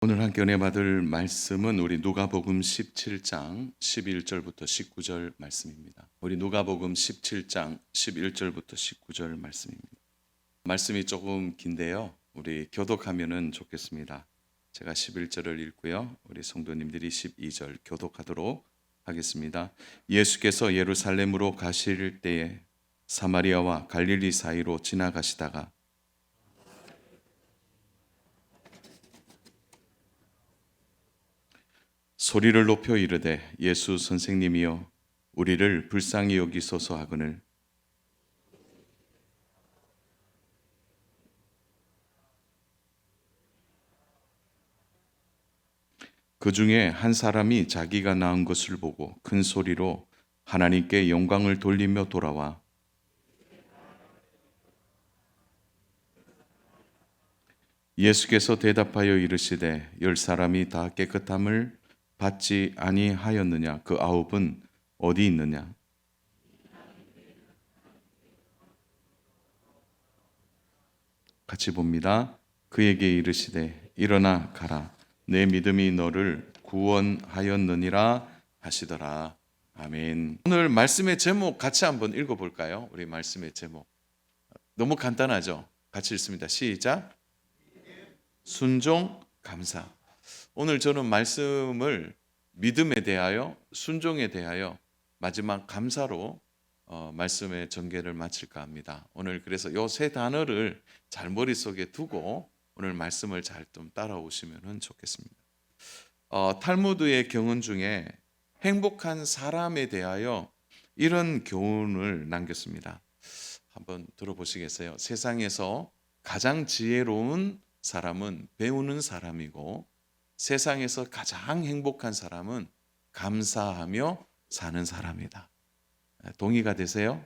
오늘 함께 은혜 받을 말씀은 우리 누가복음 17장 11절부터 19절 말씀입니다. 우리 누가복음 17장 11절부터 19절 말씀입니다. 말씀이 조금 긴데요. 우리 교독하면은 좋겠습니다. 제가 11절을 읽고요. 우리 성도님들이 12절 교독하도록 하겠습니다. 예수께서 예루살렘으로 가실 때에 사마리아와 갈릴리 사이로 지나가시다가 소리를 높여 이르되 예수 선생님이여 우리를 불쌍히 여기소서 하거늘 그 중에 한 사람이 자기가 낳은 것을 보고 큰 소리로 하나님께 영광을 돌리며 돌아와 예수께서 대답하여 이르시되 10사람이 다 깨끗함을 받지 아니하였느냐 그 아홉은 어디 있느냐 같이 봅니다. 그에게 이르시되 일어나 가라 내 믿음이 너를 구원하였느니라 하시더라. 아멘. 오늘 말씀의 제목 같이 한번 읽어볼까요? 우리 말씀의 제목 너무 간단하죠? 같이 읽습니다. 시작. 순종 감사. 오늘 저는 말씀을 믿음에 대하여 순종에 대하여 마지막 감사로 말씀의 전개를 마칠까 합니다. 오늘 그래서 요 세 단어를 잘 머릿속에 두고 오늘 말씀을 잘 좀 따라오시면 좋겠습니다. 탈무드의 경언 중에 행복한 사람에 대하여 이런 교훈을 남겼습니다. 한번 들어보시겠어요? 세상에서 가장 지혜로운 사람은 배우는 사람이고 세상에서 가장 행복한 사람은 감사하며 사는 사람이다. 동의가 되세요?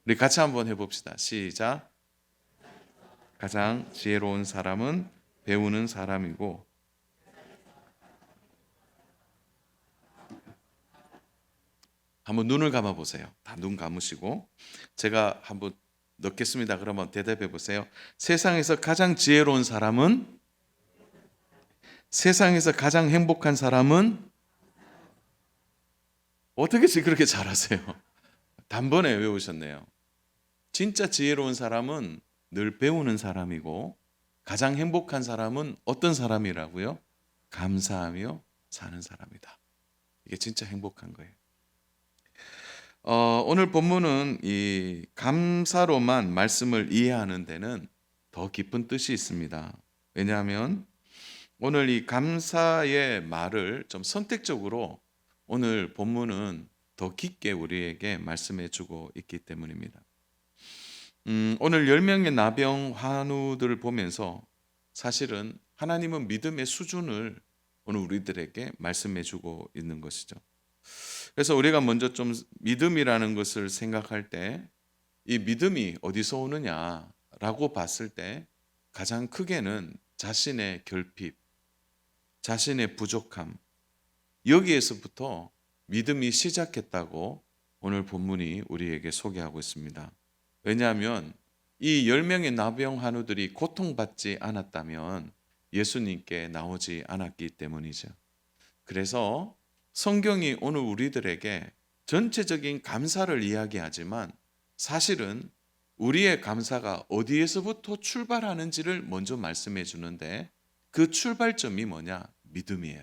우리 같이 한번 해봅시다. 시작. 가장 지혜로운 사람은 배우는 사람이고 한번 눈을 감아 보세요. 다 눈 감으시고 제가 한번 넣겠습니다. 그러면 대답해 보세요. 세상에서 가장 지혜로운 사람은 세상에서 가장 행복한 사람은 어떻게 그렇게 잘하세요? 단번에 외우셨네요. 진짜 지혜로운 사람은 늘 배우는 사람이고 가장 행복한 사람은 어떤 사람이라고요? 감사하며 사는 사람이다. 이게 진짜 행복한 거예요. 오늘 본문은 이 감사로만 말씀을 이해하는 데는 더 깊은 뜻이 있습니다. 왜냐하면 오늘 이 감사의 말을 좀 선택적으로 오늘 본문은 더 깊게 우리에게 말씀해 주고 있기 때문입니다. 오늘 10명의 나병 환우들을 보면서 사실은 하나님은 믿음의 수준을 오늘 우리들에게 말씀해 주고 있는 것이죠. 그래서 우리가 먼저 좀 믿음이라는 것을 생각할 때 이 믿음이 어디서 오느냐라고 봤을 때 가장 크게는 자신의 결핍, 자신의 부족함, 여기에서부터 믿음이 시작했다고 오늘 본문이 우리에게 소개하고 있습니다. 왜냐하면 이 10명의 나병 환우들이 고통받지 않았다면 예수님께 나오지 않았기 때문이죠. 그래서 성경이 오늘 우리들에게 전체적인 감사를 이야기하지만 사실은 우리의 감사가 어디에서부터 출발하는지를 먼저 말씀해 주는데 그 출발점이 뭐냐? 믿음이에요.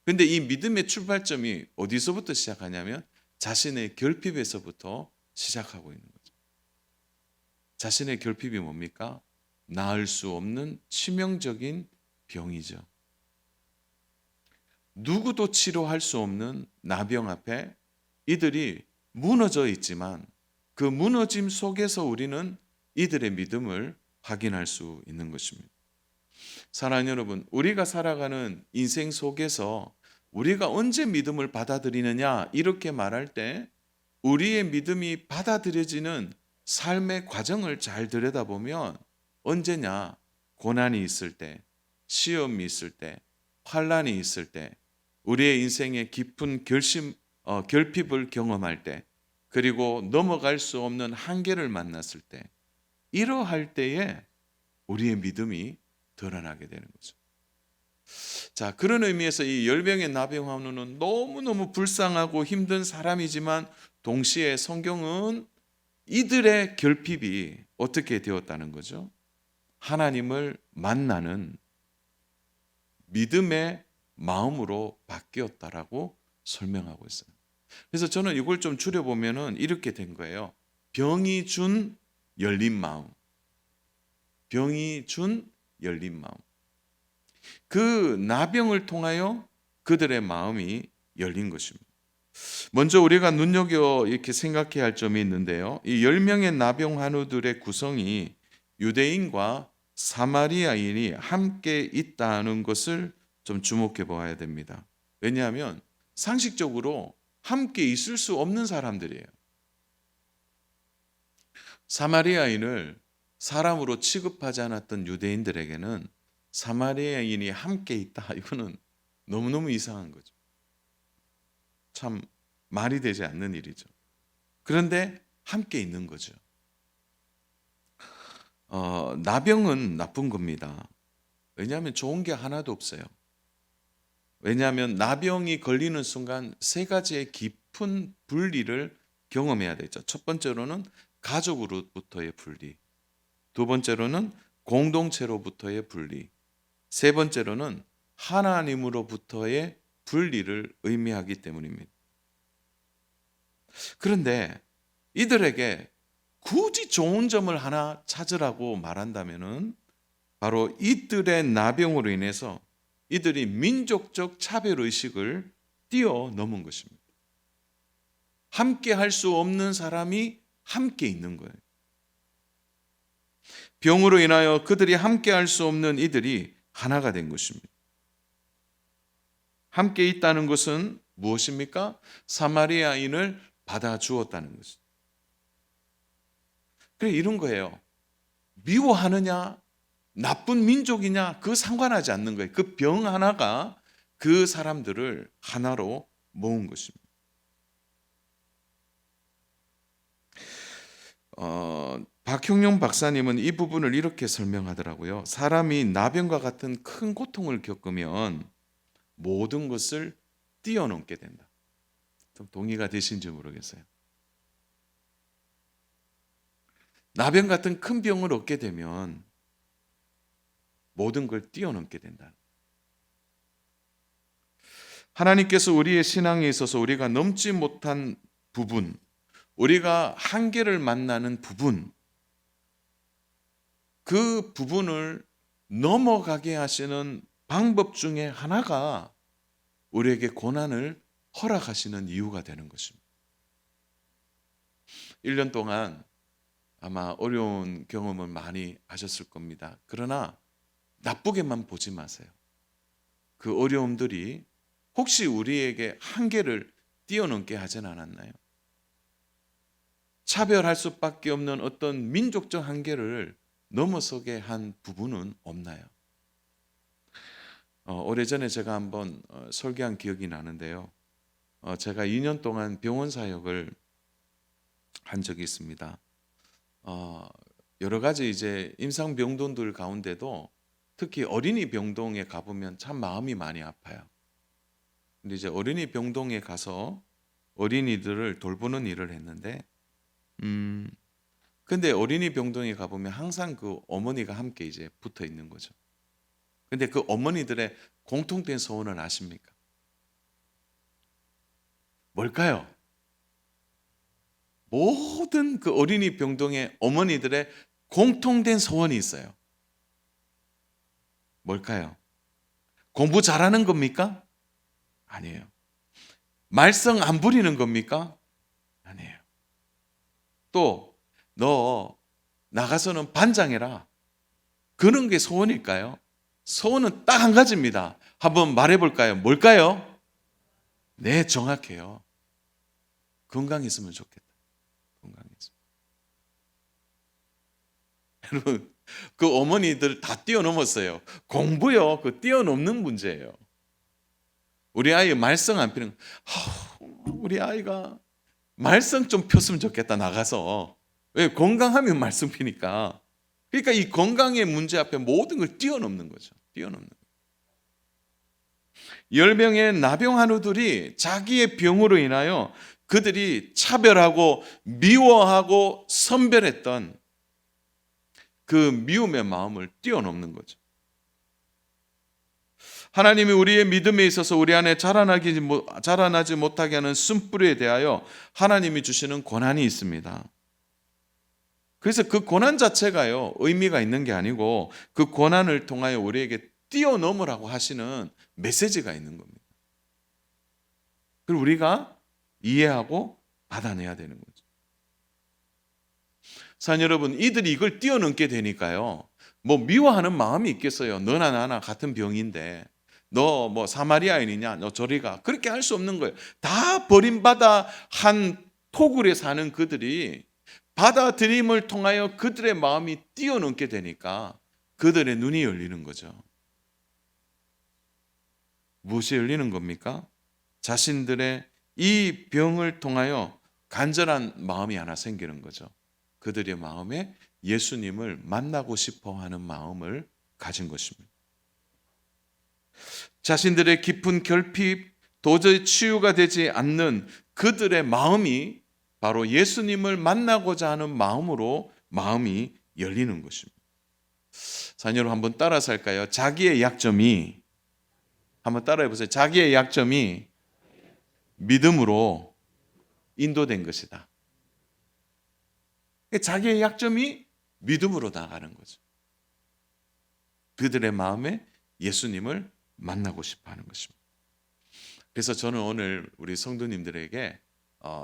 근데 이 믿음의 출발점이 어디서부터 시작하냐면 자신의 결핍에서부터 시작하고 있는 거죠. 자신의 결핍이 뭡니까? 나을 수 없는 치명적인 병이죠. 누구도 치료할 수 없는 나병 앞에 이들이 무너져 있지만 그 무너짐 속에서 우리는 이들의 믿음을 확인할 수 있는 것입니다. 사랑하는 여러분, 우리가 살아가는 인생 속에서 우리가 언제 믿음을 받아들이느냐 이렇게 말할 때 우리의 믿음이 받아들여지는 삶의 과정을 잘 들여다보면 언제냐? 고난이 있을 때, 시험이 있을 때, 환난이 있을 때, 우리의 인생의 깊은 결핍을 경험할 때, 그리고 넘어갈 수 없는 한계를 만났을 때, 이러할 때에 우리의 믿음이 드러나게 되는 거죠. 자, 그런 의미에서 이 열병의 나병 환우는 너무너무 불쌍하고 힘든 사람이지만 동시에 성경은 이들의 결핍이 어떻게 되었다는 거죠? 하나님을 만나는 믿음의 마음으로 바뀌었다라고 설명하고 있어요. 그래서 저는 이걸 좀 줄여보면은 이렇게 된 거예요. 병이 준 열린 마음. 병이 준 열린 마음. 그 나병을 통하여 그들의 마음이 열린 것입니다. 먼저 우리가 눈여겨 이렇게 생각해야 할 점이 있는데요. 이 10명의 나병 환우들의 구성이 유대인과 사마리아인이 함께 있다는 것을 좀 주목해 보아야 됩니다. 왜냐하면 상식적으로 함께 있을 수 없는 사람들이에요. 사마리아인을 사람으로 취급하지 않았던 유대인들에게는 사마리아인이 함께 있다, 이거는 너무너무 이상한 거죠. 참 말이 되지 않는 일이죠. 그런데 함께 있는 거죠. 나병은 나쁜 겁니다. 왜냐하면 좋은 게 하나도 없어요. 왜냐하면 나병이 걸리는 순간 세 가지의 깊은 분리를 경험해야 되죠. 첫 번째로는 가족으로부터의 분리, 두 번째로는 공동체로부터의 분리, 세 번째로는 하나님으로부터의 분리를 의미하기 때문입니다. 그런데 이들에게 굳이 좋은 점을 하나 찾으라고 말한다면은 바로 이들의 나병으로 인해서 이들이 민족적 차별의식을 뛰어넘은 것입니다. 함께 할 수 없는 사람이 함께 있는 거예요. 병으로 인하여 그들이 함께 할 수 없는 이들이 하나가 된 것입니다. 함께 있다는 것은 무엇입니까? 사마리아인을 받아주었다는 것입니다. 그래, 이런 거예요. 미워하느냐, 나쁜 민족이냐, 그 상관하지 않는 거예요. 그 병 하나가 그 사람들을 하나로 모은 것입니다. 박형룡 박사님은 이 부분을 이렇게 설명하더라고요. 사람이 나병과 같은 큰 고통을 겪으면 모든 것을 뛰어넘게 된다. 좀 동의가 되신지 모르겠어요. 나병 같은 큰 병을 얻게 되면 모든 걸 뛰어넘게 된다. 하나님께서 우리의 신앙에 있어서 우리가 넘지 못한 부분, 우리가 한계를 만나는 부분, 그 부분을 넘어가게 하시는 방법 중에 하나가 우리에게 고난을 허락하시는 이유가 되는 것입니다. 1년 동안 아마 어려운 경험을 많이 하셨을 겁니다. 그러나 나쁘게만 보지 마세요. 그 어려움들이 혹시 우리에게 한계를 뛰어넘게 하진 않았나요? 차별할 수밖에 없는 어떤 민족적 한계를 넘어서게 한 부분은 없나요? 오래전에 제가 한번 설교한 기억이 나는데요. 제가 2년 동안 병원 사역을 한 적이 있습니다. 여러 가지 이제 임상 병동들 가운데도 특히 어린이 병동에 가보면 참 마음이 많이 아파요. 근데 이제 어린이 병동에 가서 어린이들을 돌보는 일을 했는데, 근데 어린이 병동에 가보면 항상 그 어머니가 함께 이제 붙어 있는 거죠. 근데 그 어머니들의 공통된 소원을 아십니까? 뭘까요? 모든 그 어린이 병동의 어머니들의 공통된 소원이 있어요. 뭘까요? 공부 잘하는 겁니까? 아니에요. 말썽 안 부리는 겁니까? 아니에요. 또 너 나가서는 반장해라. 그런 게 소원일까요? 소원은 딱 한 가지입니다. 한번 말해볼까요? 뭘까요? 네, 정확해요. 건강했으면 좋겠다. 건강했으면. 여러분, 그 어머니들 다 뛰어넘었어요. 공부요, 그 뛰어넘는 문제예요. 우리 아이 말썽 안 피는, 우리 아이가 말썽 좀 폈으면 좋겠다, 나가서. 왜? 건강하면 말썽 피니까. 그러니까 이 건강의 문제 앞에 모든 걸 뛰어넘는 거죠. 뛰어넘는 거예요. 10명의 나병 한우들이 자기의 병으로 인하여 그들이 차별하고 미워하고 선별했던 그 미움의 마음을 뛰어넘는 거죠. 하나님이 우리의 믿음에 있어서 우리 안에 자라나지 못하게 하는 쓴뿌리에 대하여 하나님이 주시는 권한이 있습니다. 그래서 그 권한 자체가요, 의미가 있는 게 아니고 그 권한을 통하여 우리에게 뛰어넘으라고 하시는 메시지가 있는 겁니다. 그걸 우리가 이해하고 받아내야 되는 거죠. 사랑 여러분, 이들이 이걸 뛰어넘게 되니까요, 뭐 미워하는 마음이 있겠어요. 너나 나나 같은 병인데 너 뭐 사마리아인이냐, 너 저리 가, 그렇게 할 수 없는 거예요. 다 버림받아 한 토굴에 사는 그들이 받아들임을 통하여 그들의 마음이 뛰어넘게 되니까 그들의 눈이 열리는 거죠. 무엇이 열리는 겁니까? 자신들의 이 병을 통하여 간절한 마음이 하나 생기는 거죠. 그들의 마음에 예수님을 만나고 싶어 하는 마음을 가진 것입니다. 자신들의 깊은 결핍, 도저히 치유가 되지 않는 그들의 마음이 바로 예수님을 만나고자 하는 마음으로 마음이 열리는 것입니다. 자녀로 한번 따라서 할까요? 자기의 약점이, 한번 따라해 보세요. 자기의 약점이 믿음으로 인도된 것이다. 자기의 약점이 믿음으로 나가는 거죠. 그들의 마음에 예수님을 만나고 싶어 하는 것입니다. 그래서 저는 오늘 우리 성도님들에게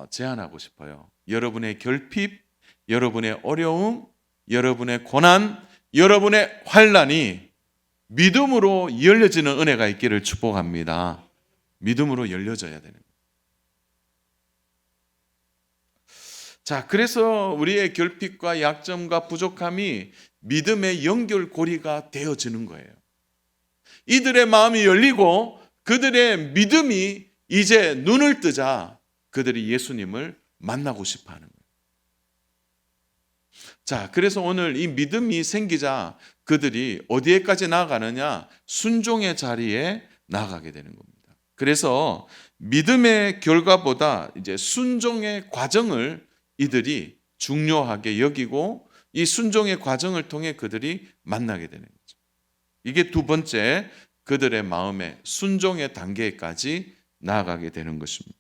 제안하고 싶어요. 여러분의 결핍, 여러분의 어려움, 여러분의 고난, 여러분의 환난이 믿음으로 열려지는 은혜가 있기를 축복합니다. 믿음으로 열려져야 되는 거예요. 자, 그래서 우리의 결핍과 약점과 부족함이 믿음의 연결고리가 되어지는 거예요. 이들의 마음이 열리고 그들의 믿음이 이제 눈을 뜨자 그들이 예수님을 만나고 싶어 하는 거예요. 자, 그래서 오늘 이 믿음이 생기자 그들이 어디에까지 나아가느냐? 순종의 자리에 나아가게 되는 겁니다. 그래서 믿음의 결과보다 이제 순종의 과정을 이들이 중요하게 여기고 이 순종의 과정을 통해 그들이 만나게 되는 거죠. 이게 두 번째, 그들의 마음의 순종의 단계까지 나아가게 되는 것입니다.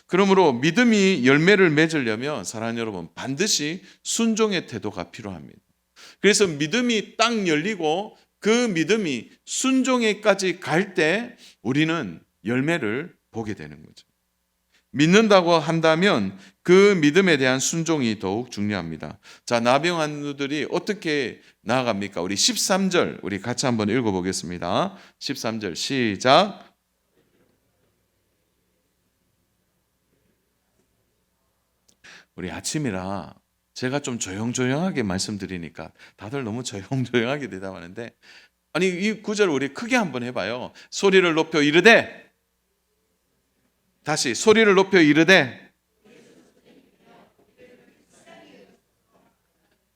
그러므로 믿음이 열매를 맺으려면 사랑하는 여러분, 반드시 순종의 태도가 필요합니다. 그래서 믿음이 딱 열리고 그 믿음이 순종에까지 갈 때 우리는 열매를 보게 되는 거죠. 믿는다고 한다면 그 믿음에 대한 순종이 더욱 중요합니다. 자, 나병 한우들이 어떻게 나아갑니까? 우리 13절 우리 같이 한번 읽어보겠습니다. 13절 시작. 우리 아침이라 제가 좀 조용조용하게 말씀드리니까 다들 너무 조용조용하게 대답하는데, 아니 이 구절 우리 크게 한번 해봐요. 소리를 높여 이르되, 다시 소리를 높여 이르되.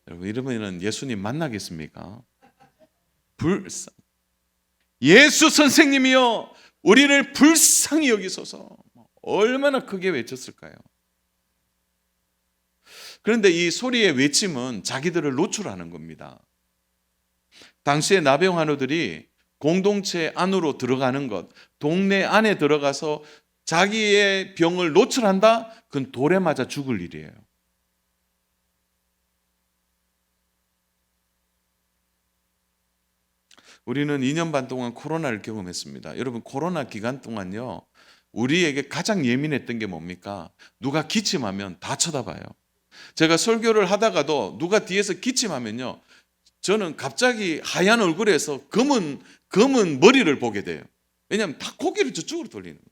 여러분, 이러면 예수님 만나겠습니까? 예수 선생님이여 우리를 불쌍히 여기소서. 얼마나 크게 외쳤을까요? 그런데 이 소리의 외침은 자기들을 노출하는 겁니다. 당시에 나병 한우들이 공동체 안으로 들어가는 것, 동네 안에 들어가서 자기의 병을 노출한다? 그건 돌에 맞아 죽을 일이에요. 우리는 2년 반 동안 코로나를 경험했습니다. 여러분, 코로나 기간 동안요, 우리에게 가장 예민했던 게 뭡니까? 누가 기침하면 다 쳐다봐요. 제가 설교를 하다가도 누가 뒤에서 기침하면요, 저는 갑자기 하얀 얼굴에서 검은 머리를 보게 돼요. 왜냐하면 다 고개를 저쪽으로 돌리는 거예요.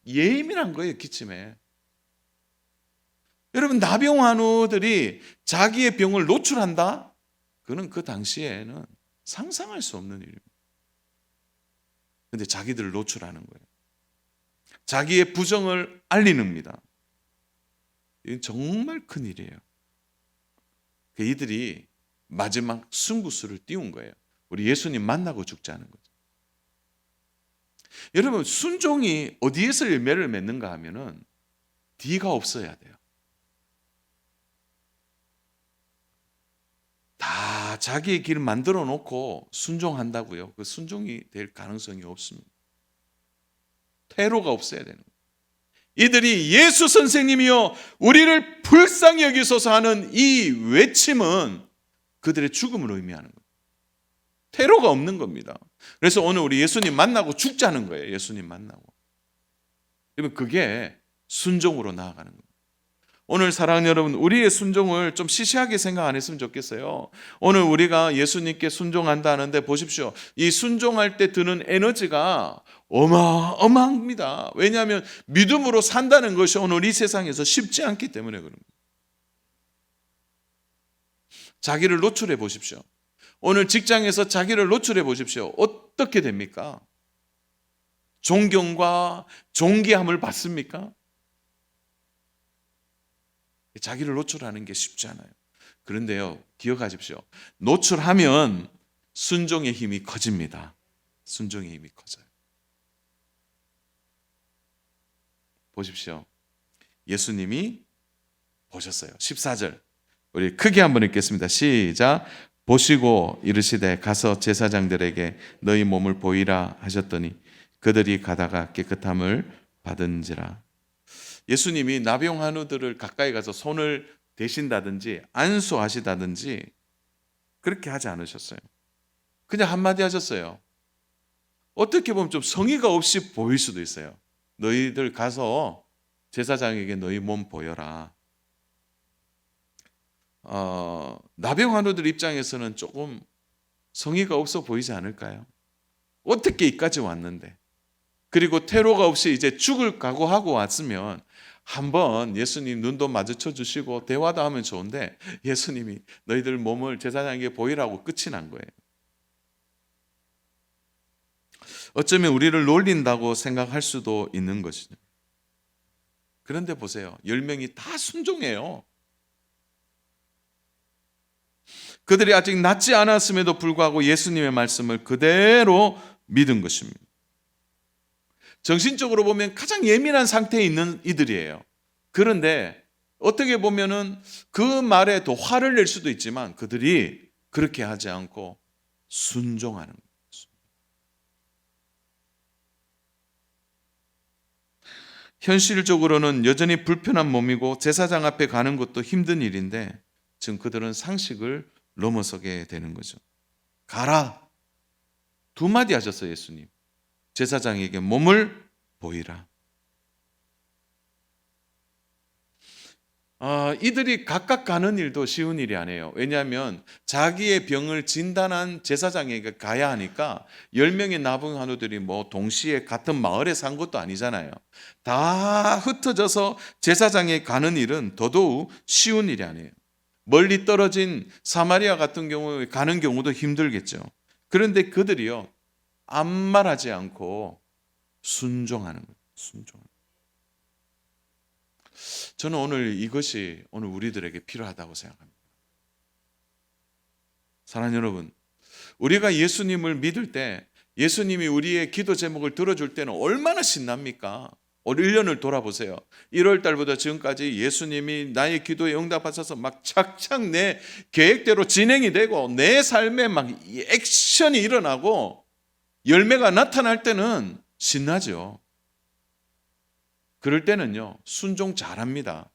예민한 거예요, 기침에. 여러분, 나병 한우들이 자기의 병을 노출한다? 그는 그 당시에는 상상할 수 없는 일입니다. 그런데 자기들을 노출하는 거예요. 자기의 부정을 알리는입니다. 이건 정말 큰 일이에요. 이들이 마지막 승부수를 띄운 거예요. 우리 예수님 만나고 죽자는 거죠. 여러분, 순종이 어디에서 열매를 맺는가 하면은 뒤가 없어야 돼요. 다 자기의 길을 만들어 놓고 순종한다고요. 그 순종이 될 가능성이 없습니다. 퇴로가 없어야 되는 거예요. 이들이 예수 선생님이여 우리를 불쌍히 여기소서 하는 이 외침은 그들의 죽음을 의미하는 거예요. 퇴로가 없는 겁니다. 그래서 오늘 우리 예수님 만나고 죽자는 거예요. 예수님 만나고. 그러면 그게 순종으로 나아가는 거예요. 오늘 사랑하는 여러분, 우리의 순종을 좀 시시하게 생각 안 했으면 좋겠어요. 오늘 우리가 예수님께 순종한다 하는데 보십시오. 이 순종할 때 드는 에너지가 어마어마합니다. 왜냐하면 믿음으로 산다는 것이 오늘 이 세상에서 쉽지 않기 때문에 그럽니다. 자기를 노출해 보십시오. 오늘 직장에서 자기를 노출해 보십시오. 어떻게 됩니까? 존경과 존귀함을 받습니까? 자기를 노출하는 게 쉽지 않아요. 그런데요, 기억하십시오. 노출하면 순종의 힘이 커집니다. 순종의 힘이 커져요. 보십시오. 예수님이 보셨어요. 14절. 우리 크게 한번 읽겠습니다. 시작. 보시고 이르시되 가서 제사장들에게 너희 몸을 보이라 하셨더니 그들이 가다가 깨끗함을 받은지라. 예수님이 나병 환우들을 가까이 가서 손을 대신다든지 안수하시다든지 그렇게 하지 않으셨어요. 그냥 한마디 하셨어요. 어떻게 보면 좀 성의가 없이 보일 수도 있어요. 너희들 가서 제사장에게 너희 몸 보여라. 나병 환우들 입장에서는 조금 성의가 없어 보이지 않을까요? 어떻게 이까지 왔는데, 그리고 퇴로가 없이 이제 죽을 각오하고 왔으면 한번 예수님 눈도 마주쳐 주시고 대화도 하면 좋은데 예수님이 너희들 몸을 제사장에게 보이라고 끝이 난 거예요. 어쩌면 우리를 놀린다고 생각할 수도 있는 것이죠. 그런데 보세요. 10명이 다 순종해요. 그들이 아직 낫지 않았음에도 불구하고 예수님의 말씀을 그대로 믿은 것입니다. 정신적으로 보면 가장 예민한 상태에 있는 이들이에요. 그런데 어떻게 보면은 그 말에 더 화를 낼 수도 있지만 그들이 그렇게 하지 않고 순종하는 거예요. 현실적으로는 여전히 불편한 몸이고 제사장 앞에 가는 것도 힘든 일인데 지금 그들은 상식을 넘어서게 되는 거죠. 가라. 2마디 하셨어요, 예수님. 제사장에게 몸을 보이라. 이들이 각각 가는 일도 쉬운 일이 아니에요. 왜냐하면 자기의 병을 진단한 제사장에게 가야 하니까 10명의 나병 환우들이 뭐 동시에 같은 마을에 산 것도 아니잖아요. 다 흩어져서 제사장에 가는 일은 더더욱 쉬운 일이 아니에요. 멀리 떨어진 사마리아 같은 경우에 가는 경우도 힘들겠죠. 그런데 그들이요, 아무 말하지 않고 순종하는 거예요. 순종. 저는 오늘 이것이 오늘 우리들에게 필요하다고 생각합니다. 사랑하는 여러분, 우리가 예수님을 믿을 때 예수님이 우리의 기도 제목을 들어줄 때는 얼마나 신납니까? 올 1년을 돌아보세요. 1월 달부터 지금까지 예수님이 나의 기도에 응답하셔서 막 착착 내 계획대로 진행이 되고 내 삶에 막 액션이 일어나고 열매가 나타날 때는 신나죠. 그럴 때는요, 순종 잘합니다.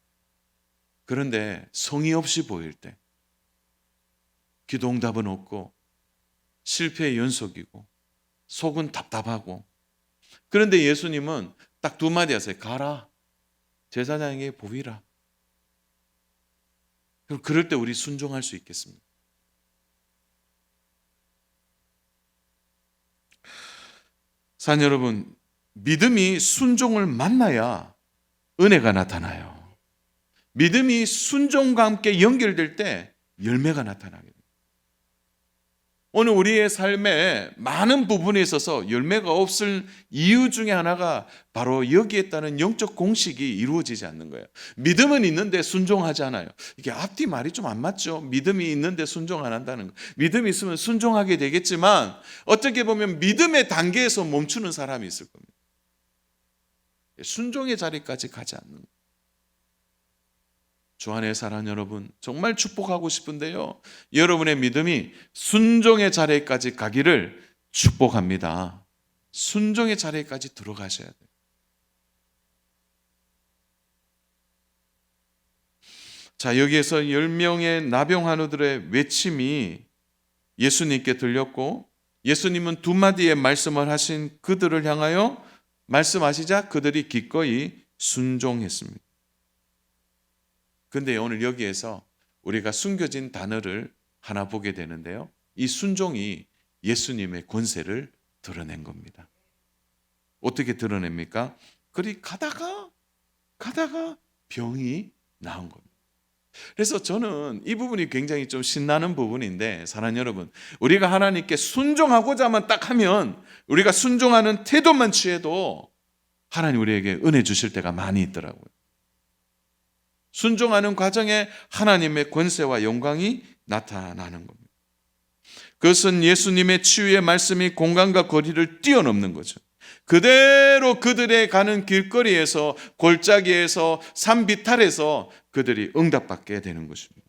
그런데 성의 없이 보일 때, 기도 응답은 없고 실패의 연속이고 속은 답답하고, 그런데 예수님은 딱 2마디 하세요. 가라. 제사장에게 보이라. 그럼 그럴 때 우리 순종할 수 있겠습니다. 사랑하는 여러분, 믿음이 순종을 만나야 은혜가 나타나요. 믿음이 순종과 함께 연결될 때 열매가 나타나게 됩니다. 오늘 우리의 삶에 많은 부분에 있어서 열매가 없을 이유 중에 하나가 바로 여기에 따른 영적 공식이 이루어지지 않는 거예요. 믿음은 있는데 순종하지 않아요. 이게 앞뒤 말이 좀 안 맞죠. 믿음이 있는데 순종 안 한다는 거. 믿음이 있으면 순종하게 되겠지만 어떻게 보면 믿음의 단계에서 멈추는 사람이 있을 겁니다. 순종의 자리까지 가지 않는 거예요. 주 안에 사랑하는 여러분, 정말 축복하고 싶은데요, 여러분의 믿음이 순종의 자리까지 가기를 축복합니다. 순종의 자리까지 들어가셔야 돼요. 자, 여기에서 10명의 나병 환우들의 외침이 예수님께 들렸고, 예수님은 두 마디의 말씀을 하신 그들을 향하여 말씀하시자 그들이 기꺼이 순종했습니다. 근데 오늘 여기에서 우리가 숨겨진 단어를 하나 보게 되는데요, 이 순종이 예수님의 권세를 드러낸 겁니다. 어떻게 드러냅니까? 그리 가다가 병이 나은 겁니다. 그래서 저는 이 부분이 굉장히 좀 신나는 부분인데, 사랑하는 여러분, 우리가 하나님께 순종하고자만 딱 하면, 우리가 순종하는 태도만 취해도 하나님 우리에게 은혜 주실 때가 많이 있더라고요. 순종하는 과정에 하나님의 권세와 영광이 나타나는 겁니다. 그것은 예수님의 치유의 말씀이 공간과 거리를 뛰어넘는 거죠. 그대로 그들의 가는 길거리에서, 골짜기에서, 산비탈에서 그들이 응답받게 되는 것입니다.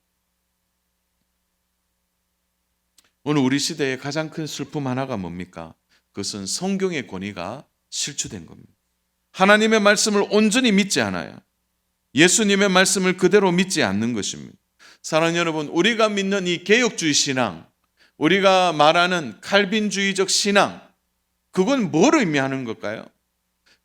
오늘 우리 시대의 가장 큰 슬픔 하나가 뭡니까? 그것은 성경의 권위가 실추된 겁니다. 하나님의 말씀을 온전히 믿지 않아요. 예수님의 말씀을 그대로 믿지 않는 것입니다. 사랑하는 여러분, 우리가 믿는 이 개혁주의 신앙, 우리가 말하는 칼빈주의적 신앙, 그건 뭘 의미하는 걸까요?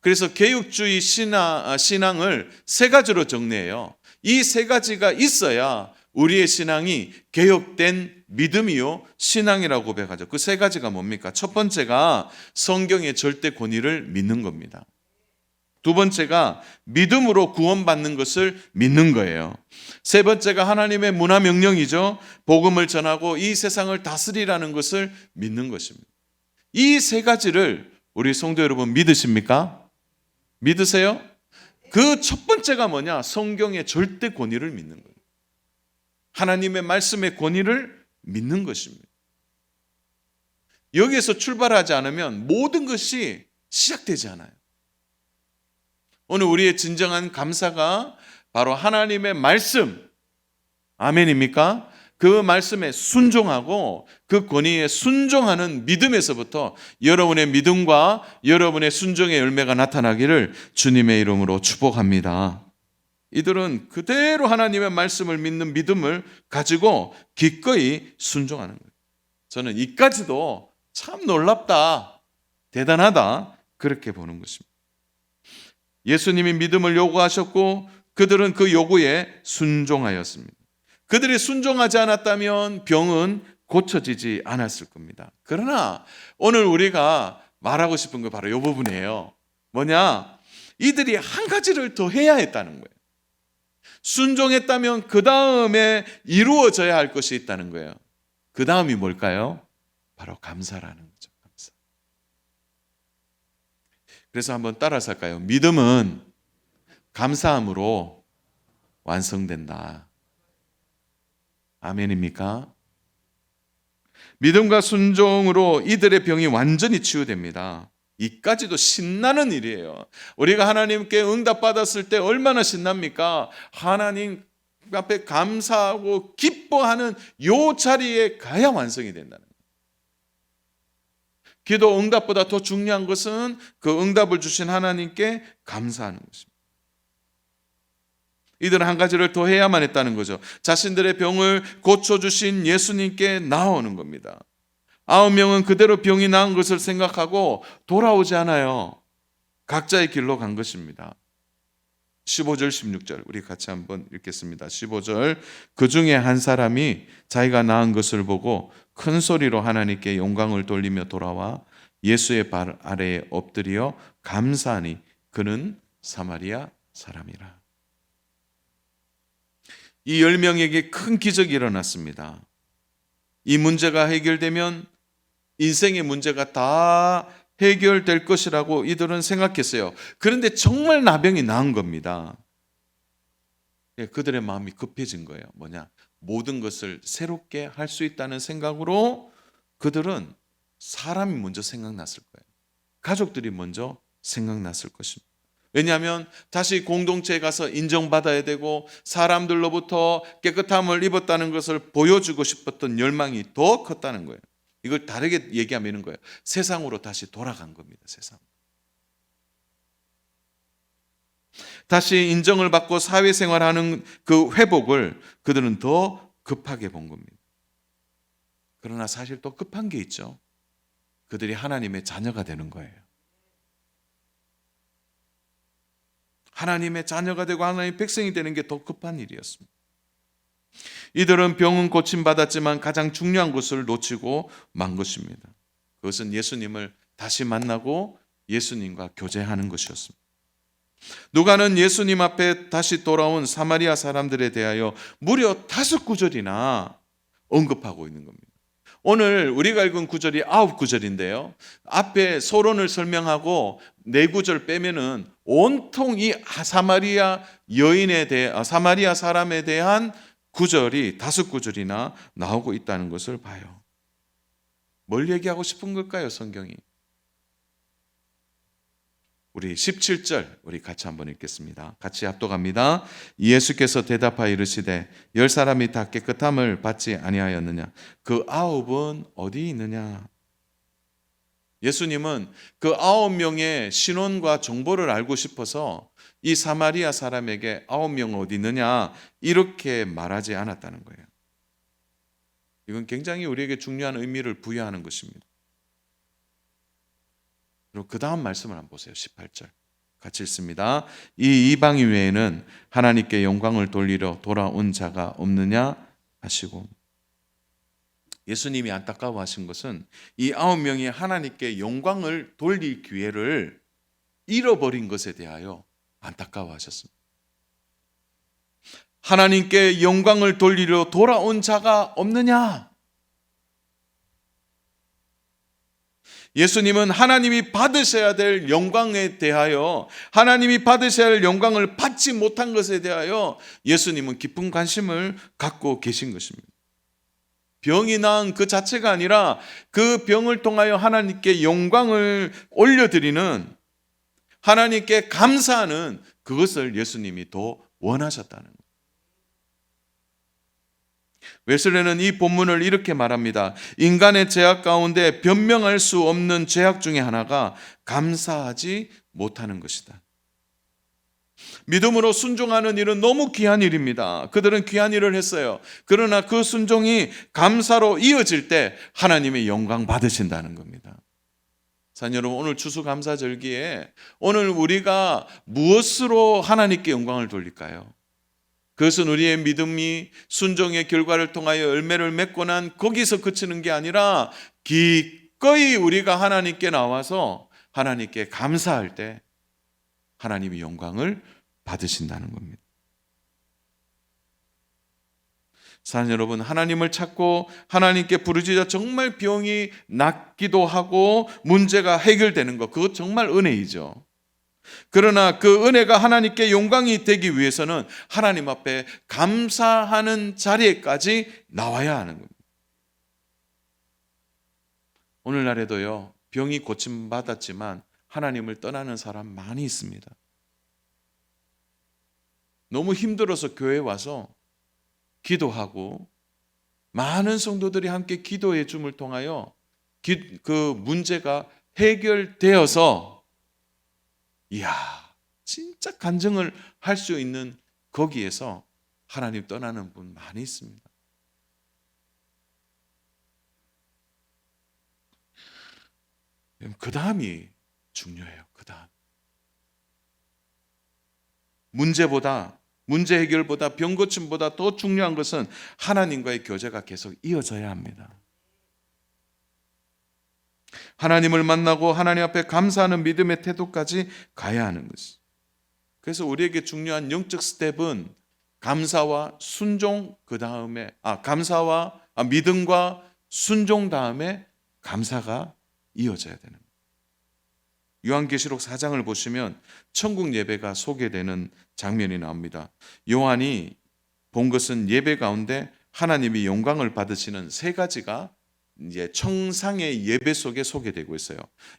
그래서 개혁주의 신앙을 세 가지로 정리해요. 이 세 가지가 있어야 우리의 신앙이 개혁된 믿음이요 신앙이라고 고백하죠. 그 세 가지가 뭡니까? 첫 번째가 성경의 절대 권위를 믿는 겁니다. 두 번째가 믿음으로 구원받는 것을 믿는 거예요. 세 번째가 하나님의 문화 명령이죠. 복음을 전하고 이 세상을 다스리라는 것을 믿는 것입니다. 이 세 가지를 우리 성도 여러분 믿으십니까? 믿으세요? 그 첫 번째가 뭐냐? 성경의 절대 권위를 믿는 거예요. 하나님의 말씀의 권위를 믿는 것입니다. 여기에서 출발하지 않으면 모든 것이 시작되지 않아요. 오늘 우리의 진정한 감사가 바로 하나님의 말씀, 아멘입니까? 그 말씀에 순종하고 그 권위에 순종하는 믿음에서부터 여러분의 믿음과 여러분의 순종의 열매가 나타나기를 주님의 이름으로 축복합니다. 이들은 그대로 하나님의 말씀을 믿는 믿음을 가지고 기꺼이 순종하는 거예요. 저는 이까지도 참 놀랍다, 대단하다, 그렇게 보는 것입니다. 예수님이 믿음을 요구하셨고 그들은 그 요구에 순종하였습니다. 그들이 순종하지 않았다면 병은 고쳐지지 않았을 겁니다. 그러나 오늘 우리가 말하고 싶은 거 바로 이 부분이에요. 뭐냐? 이들이 한 가지를 더 해야 했다는 거예요. 순종했다면 그 다음에 이루어져야 할 것이 있다는 거예요. 그 다음이 뭘까요? 바로 감사라는 거죠. 감사. 그래서 한번 따라서 할까요? 믿음은 감사함으로 완성된다. 아멘입니까? 믿음과 순종으로 이들의 병이 완전히 치유됩니다. 이까지도 신나는 일이에요. 우리가 하나님께 응답받았을 때 얼마나 신납니까? 하나님 앞에 감사하고 기뻐하는 요 자리에 가야 완성이 된다는 거예요. 기도 응답보다 더 중요한 것은 그 응답을 주신 하나님께 감사하는 것입니다. 이들은 한 가지를 더 해야만 했다는 거죠. 자신들의 병을 고쳐주신 예수님께 나오는 겁니다. 9명은 그대로 병이 나은 것을 생각하고 돌아오지 않아요. 각자의 길로 간 것입니다. 15절 16절 우리 같이 한번 읽겠습니다. 15절 그 중에 한 사람이 자기가 나은 것을 보고 큰 소리로 하나님께 영광을 돌리며 돌아와 예수의 발 아래에 엎드려 감사하니 그는 사마리아 사람이라. 이 10명에게 큰 기적이 일어났습니다. 이 문제가 해결되면 인생의 문제가 다 해결될 것이라고 이들은 생각했어요. 그런데 정말 나병이 나은 겁니다. 그들의 마음이 급해진 거예요. 뭐냐? 모든 것을 새롭게 할 수 있다는 생각으로 그들은 사람이 먼저 생각났을 거예요. 가족들이 먼저 생각났을 것입니다. 왜냐하면 다시 공동체에 가서 인정받아야 되고 사람들로부터 깨끗함을 입었다는 것을 보여주고 싶었던 열망이 더 컸다는 거예요. 이걸 다르게 얘기하면 이런 거예요. 세상으로 다시 돌아간 겁니다. 세상. 다시 인정을 받고 사회생활하는 그 회복을 그들은 더 급하게 본 겁니다. 그러나 사실 또 급한 게 있죠. 그들이 하나님의 자녀가 되는 거예요. 하나님의 자녀가 되고 하나님의 백성이 되는 게 더 급한 일이었습니다. 이들은 병은 고침받았지만 가장 중요한 것을 놓치고 만 것입니다. 그것은 예수님을 다시 만나고 예수님과 교제하는 것이었습니다. 누가는 예수님 앞에 다시 돌아온 사마리아 사람들에 대하여 무려 5구절이나 언급하고 있는 겁니다. 오늘 우리가 읽은 구절이 9구절인데요. 앞에 서론을 설명하고 4구절 빼면은 온통 이 사마리아 여인에 대해 사마리아 사람에 대한 구절이 5구절이나 나오고 있다는 것을 봐요. 뭘 얘기하고 싶은 걸까요, 성경이? 우리 17절 우리 같이 한번 읽겠습니다. 같이 합독합니다. 예수께서 대답하여 이르시되 10사람이 다 깨끗함을 받지 아니하였느냐? 그 9은 어디 있느냐? 예수님은 그 9명의 신원과 정보를 알고 싶어서 이 사마리아 사람에게 9명 어디 있느냐 이렇게 말하지 않았다는 거예요. 이건 굉장히 우리에게 중요한 의미를 부여하는 것입니다. 그리고 그 다음 말씀을 한번 보세요. 18절 같이 읽습니다. 이 이방인 외에는 하나님께 영광을 돌리러 돌아온 자가 없느냐 하시고, 예수님이 안타까워하신 것은 이 9명이 하나님께 영광을 돌릴 기회를 잃어버린 것에 대하여 안타까워하셨습니다. 하나님께 영광을 돌리러 돌아온 자가 없느냐? 예수님은 하나님이 받으셔야 될 영광에 대하여, 하나님이 받으셔야 할 영광을 받지 못한 것에 대하여 예수님은 깊은 관심을 갖고 계신 것입니다. 병이 나은 그 자체가 아니라 그 병을 통하여 하나님께 영광을 올려드리는, 하나님께 감사하는 그것을 예수님이 더 원하셨다는 거예요. 웨슬레는 이 본문을 이렇게 말합니다. 인간의 죄악 가운데 변명할 수 없는 죄악 중에 하나가 감사하지 못하는 것이다. 믿음으로 순종하는 일은 너무 귀한 일입니다. 그들은 귀한 일을 했어요. 그러나 그 순종이 감사로 이어질 때 하나님의 영광 받으신다는 겁니다. 사랑하는 여러분, 오늘 추수감사절기에 오늘 우리가 무엇으로 하나님께 영광을 돌릴까요? 그것은 우리의 믿음이 순종의 결과를 통하여 열매를 맺고 난 거기서 그치는 게 아니라 기꺼이 우리가 하나님께 나와서 하나님께 감사할 때 하나님이 영광을 받으신다는 겁니다. 사랑하는 여러분, 하나님을 찾고 하나님께 부르짖어 정말 병이 낫기도 하고 문제가 해결되는 것, 그것 정말 은혜이죠. 그러나 그 은혜가 하나님께 영광이 되기 위해서는 하나님 앞에 감사하는 자리에까지 나와야 하는 겁니다. 오늘날에도요, 병이 고침받았지만 하나님을 떠나는 사람 많이 있습니다. 너무 힘들어서 교회에 와서 기도하고 많은 성도들이 함께 기도해 줌을 통하여 그 문제가 해결되어서 이야, 진짜 간증을 할 수 있는 거기에서 하나님 떠나는 분 많이 있습니다. 그 다음이 중요해요. 그 다음. 문제 해결보다 병 고침보다 더 중요한 것은 하나님과의 교제가 계속 이어져야 합니다. 하나님을 만나고 하나님 앞에 감사하는 믿음의 태도까지 가야 하는 것이. 그래서 우리에게 중요한 영적 스텝은 감사와 순종, 그 다음에 감사와 믿음과 순종 다음에 감사가 이어져야 되는 거예요. 요한계시록 4장을 보시면 천국 예배가 소개되는 장면이 나옵니다. 요한이 본 것은 예배 가운데 하나님이 영광을 받으시는 세 가지가 이제 청상의 예배 속에 소개되고 있어요.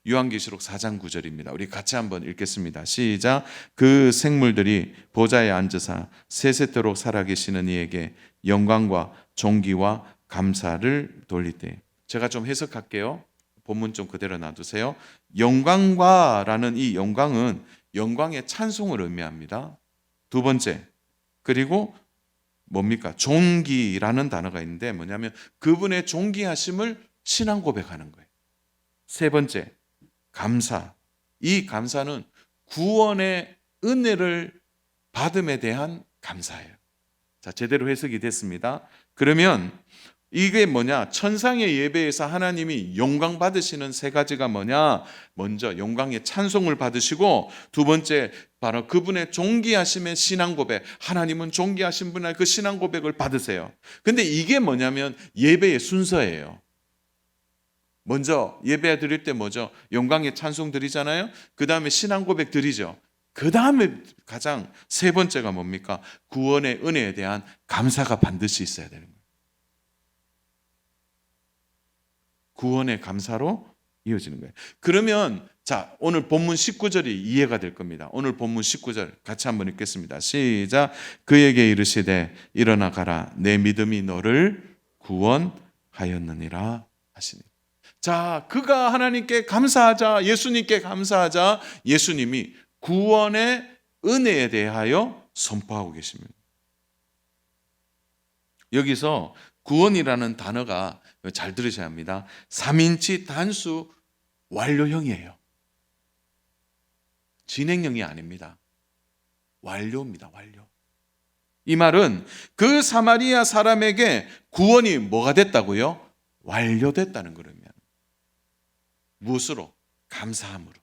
요한계시록 4장 9절입니다. 우리 같이 한번 읽겠습니다. 시작. 그 생물들이 보좌에 앉으사 세세토록 살아계시는 이에게 영광과 존귀와 감사를 돌리되. 제가 좀 해석할게요. 본문 좀 그대로 놔두세요. 영광과라는 이 영광은 영광의 찬송을 의미합니다. 두 번째, 그리고 뭡니까? 존귀라는 단어가 있는데 뭐냐면 그분의 존귀하심을 신앙 고백하는 거예요. 세 번째, 감사. 이 감사는 구원의 은혜를 받음에 대한 감사예요. 자, 제대로 해석이 됐습니다. 그러면 이게 뭐냐? 천상의 예배에서 하나님이 영광 받으시는 세 가지가 뭐냐? 먼저 영광의 찬송을 받으시고, 두 번째 바로 그분의 존귀하심의 신앙 고백. 하나님은 존귀하신 분의 그 신앙 고백을 받으세요. 근데 이게 뭐냐면 예배의 순서예요. 먼저 예배 드릴 때 뭐죠? 영광의 찬송 드리잖아요. 그 다음에 신앙 고백 드리죠. 그 다음에 가장 세 번째가 뭡니까? 구원의 은혜에 대한 감사가 반드시 있어야 되는 거예요. 구원의 감사로 이어지는 거예요. 그러면 자, 오늘 본문 19절이 이해가 될 겁니다. 오늘 본문 19절 같이 한번 읽겠습니다. 시작. 그에게 이르시되 일어나 가라. 내 믿음이 너를 구원하였느니라 하시니. 자, 그가 하나님께 감사하자, 예수님께 감사하자, 예수님이 구원의 은혜에 대하여 선포하고 계십니다. 여기서 구원이라는 단어가 잘 들으셔야 합니다. 3인치 단수 완료형이에요. 진행형이 아닙니다. 완료입니다. 완료. 이 말은 그 사마리아 사람에게 구원이 뭐가 됐다고요? 완료됐다는 걸 의미합니다. 무엇으로? 감사함으로.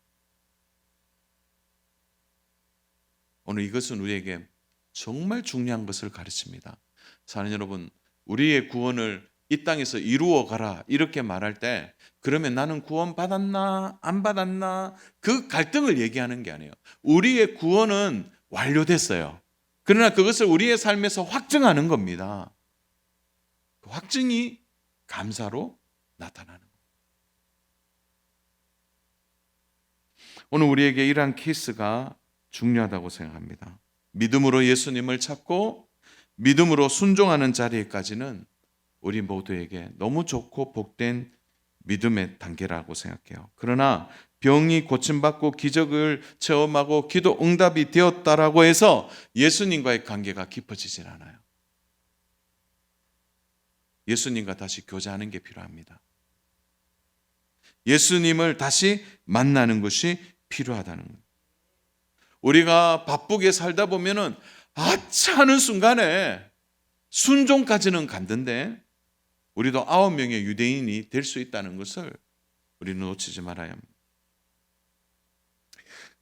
오늘 이것은 우리에게 정말 중요한 것을 가르칩니다. 사랑하는 여러분, 우리의 구원을 이 땅에서 이루어 가라 이렇게 말할 때 그러면 나는 구원 받았나 안 받았나 그 갈등을 얘기하는 게 아니에요. 우리의 구원은 완료됐어요. 그러나 그것을 우리의 삶에서 확증하는 겁니다. 그 확증이 감사로 나타나는 거예요. 오늘 우리에게 이러한 케이스가 중요하다고 생각합니다. 믿음으로 예수님을 찾고 믿음으로 순종하는 자리에까지는 우리 모두에게 너무 좋고 복된 믿음의 단계라고 생각해요. 그러나 병이 고침받고 기적을 체험하고 기도 응답이 되었다라고 해서 예수님과의 관계가 깊어지질 않아요. 예수님과 다시 교제하는 게 필요합니다. 예수님을 다시 만나는 것이 필요하다는 거예요. 우리가 바쁘게 살다 보면은 아차 하는 순간에 순종까지는 갔는데 우리도 9명의 유대인이 될 수 있다는 것을 우리는 놓치지 말아야 합니다.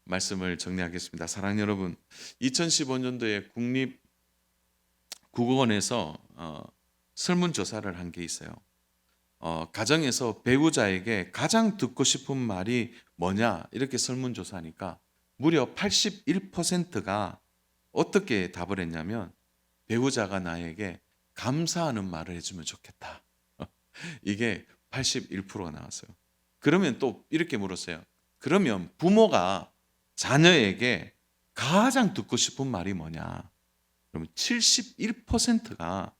말씀을 정리하겠습니다. 사랑하는 여러분, 2015년도에 국립국어원에서 설문조사를 한 게 있어요. 가정에서 배우자에게 가장 듣고 싶은 말이 뭐냐 이렇게 설문조사하니까 무려 81%가 어떻게 답을 했냐면 배우자가 나에게 감사하는 말을 해주면 좋겠다. 이게 81%가 나왔어요. 그러면 또 이렇게 물었어요. 그러면 부모가 자녀에게 가장 듣고 싶은 말이 뭐냐? 그러면 71%가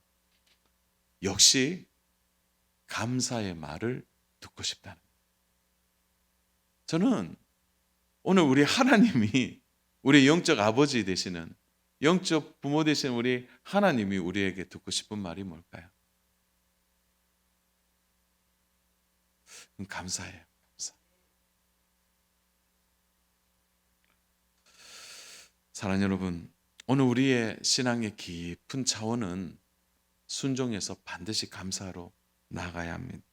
역시 감사의 말을 듣고 싶다는 거예요. 저는 오늘 우리 하나님이 우리 영적 아버지 되시는 영적 부모 되신 우리 하나님이 우리에게 듣고 싶은 말이 뭘까요? 감사해요. 감사. 사랑하는 여러분, 오늘 우리의 신앙의 깊은 차원은 순종해서 반드시 감사로 나가야 합니다.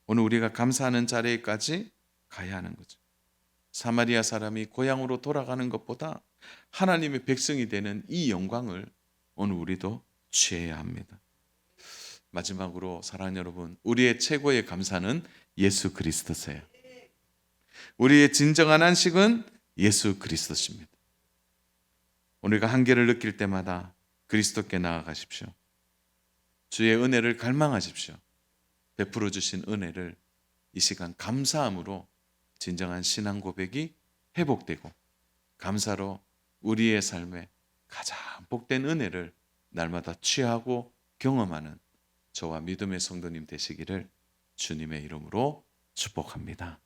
오늘 우리가 감사하는 자리에까지 가야 하는 거죠. 사마리아 사람이 고향으로 돌아가는 것보다 하나님의 백성이 되는 이 영광을 오늘 우리도 취해야 합니다. 마지막으로 사랑하는 여러분, 우리의 최고의 감사는 예수 그리스도세요. 우리의 진정한 안식은 예수 그리스도십니다. 우리가 한계를 느낄 때마다 그리스도께 나아가십시오. 주의 은혜를 갈망하십시오. 베풀어 주신 은혜를 이 시간 감사함으로 진정한 신앙 고백이 회복되고 감사로 우리의 삶에 가장 복된 은혜를 날마다 취하고 경험하는 저와 믿음의 성도님 되시기를 주님의 이름으로 축복합니다.